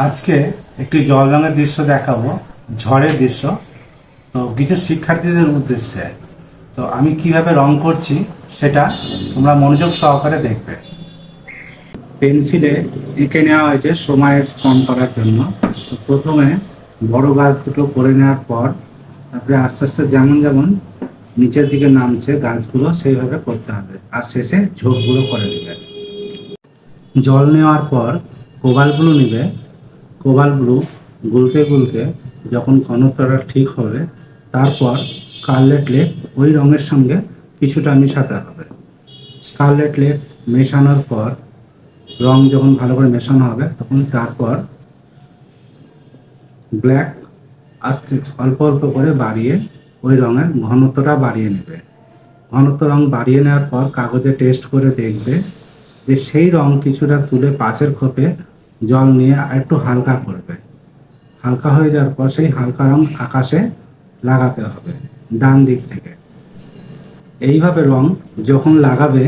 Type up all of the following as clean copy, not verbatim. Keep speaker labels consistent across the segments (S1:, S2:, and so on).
S1: আজকে একটি জল রঙের দৃশ্য দেখাবো, ঝড়ের দৃশ্য। তো কিছু শিক্ষার্থীদের উদ্দেশ্যে তো আমি কিভাবে রং করছি সেটা তোমরা মনোযোগ সহকারে দেখবে। পেন্সিলে এঁকে নেওয়া হয়েছে সময়ের কম করার জন্য। তো প্রথমে বড় গাছ দুটো করে নেওয়ার পর তারপরে আস্তে আস্তে যেমন যেমন নিচের দিকে নামছে গাছগুলো সেইভাবে করতে হবে, আর শেষে ঝোপগুলো করে নেবে। জল নেওয়ার পর কোবাল্ট ব্লু নিবে। কোবাল্ট ব্লু গুলকে গুলকে যখন ঘনত্বটা ঠিক হবে, তারপর স্কারলেট লেক ওই রঙের সঙ্গে কিছুটা মেশাতে হবে। স্কারলেট লেক মেশানোর পর রং যখন ভালো করে মেশানো হবে, তখন তারপর ব্ল্যাক আস্তে অল্প অল্প করে বাড়িয়ে ওই রঙের ঘনত্বটা বাড়িয়ে নেবে। ঘনত্ব রং বাড়িয়ে নেওয়ার পর কাগজে টেস্ট করে দেখবে যে সেই রং কিছুটা তুলে পাশের খোপে জল নিয়ে একটু হালকা করবে। হালকা হয়ে যাওয়ার পর সেই হালকা রং আকাশে লাগাতে হবে ডান দিক থেকে। এইভাবে রং যখন লাগাবে,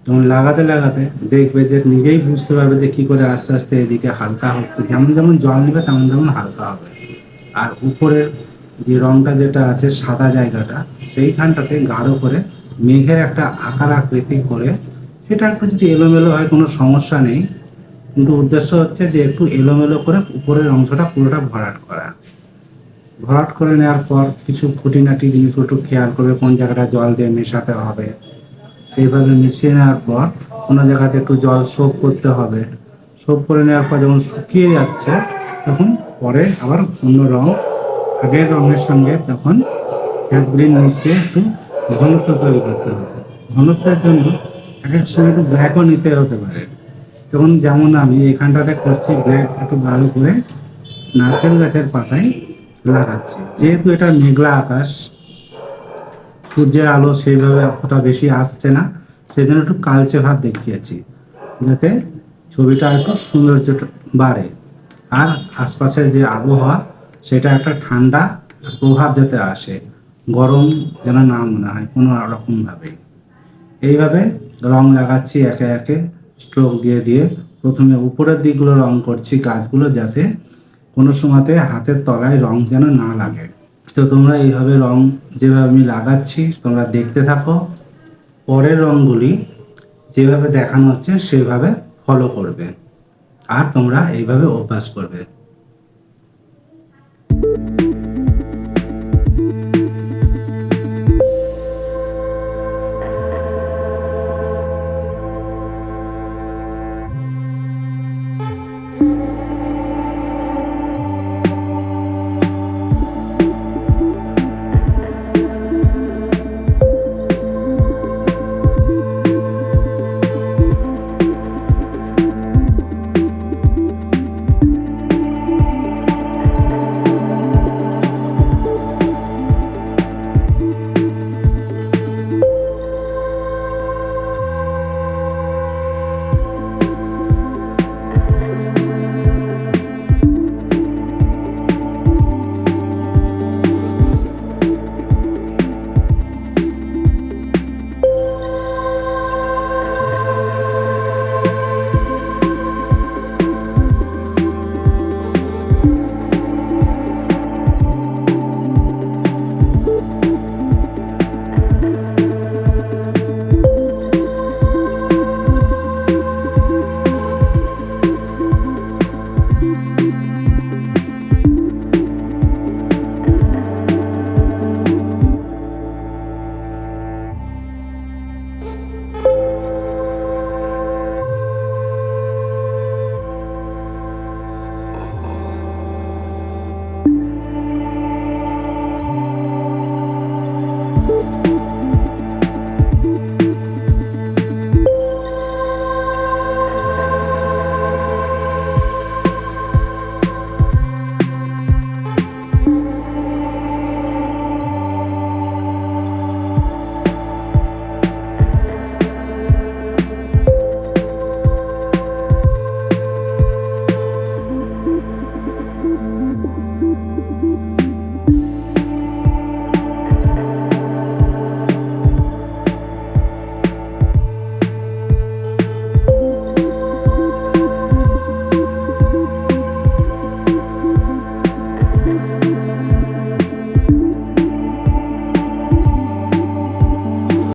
S1: তখন লাগাতে লাগাতে দেখবে যে নিজেই বুঝতে পারবে যে কী করে আস্তে আস্তে এদিকে হালকা হচ্ছে। যেমন যেমন জল নেবে তেমন তেমন হালকা হবে। আর উপরের যে রংটা যেটা আছে সাদা জায়গাটা, সেইখানটাতে গাঢ় করে মেঘের একটা আকার আকৃতি করে, সেটা একটু যদি এলোমেলো হয় কোনো সমস্যা নেই, কিন্তু উদ্দেশ্য হচ্ছে যে একটু এলোমেলো করে উপরের অংশটা পুরোটা ভরাট করা। ভরাট করে নেওয়ার পর কিছু খুঁটিনাটি জিনিসগুলো একটু খেয়াল করবে, কোন জায়গাটা জল দিয়ে মেশাতে হবে। সেইভাবে মিশিয়ে নেওয়ার পর কোনো জায়গাতে একটু জল সোপ করতে হবে। সোপ করে নেওয়ার পর যখন শুকিয়ে যাচ্ছে, তখন পরে আবার অন্য রং আগের রঙের সঙ্গে তখন স্যাপ গ্রিন মিশিয়ে একটু ঘনত্ব তৈরি করতে হবে। ঘনত্বের জন্য এক এক সময় একটু ব্ল্যাকও নিতে হতে পারে। যেমন আমি এখানটাতে করছি, ব্ল্যাক একটু ভালো করে নারকেল গাছের পাতায় লাগাচ্ছি। যেহেতু এটা মেঘলা আকাশ, সূর্যের আলো সেইভাবে অতটা বেশি আসছে না, সেই জন্য একটু কালচে ভাব দেখিয়েছি, যাতে ছবিটা একটু সৌন্দর্যটা বাড়ে। আর আশপাশের যে আবহাওয়া, সেটা একটা ঠান্ডা প্রভাব যাতে আসে, গরম যেন না মনে হয় কোনো রকমভাবেই। এইভাবে রং লাগাচ্ছি একে একে স্ট্রোক দিয়ে দিয়ে। প্রথমে উপরের দিকগুলো রং করছি গাছগুলো, যাতে কোনো সময়তে হাতের তলায় রং যেন না লাগে। তো তোমরা এইভাবে রং যেভাবে আমি লাগাচ্ছি তোমরা দেখতে থাকো। পরের রঙগুলি যেভাবে দেখানো হচ্ছে সেভাবে ফলো করবে, আর তোমরা এইভাবে অভ্যাস করবে।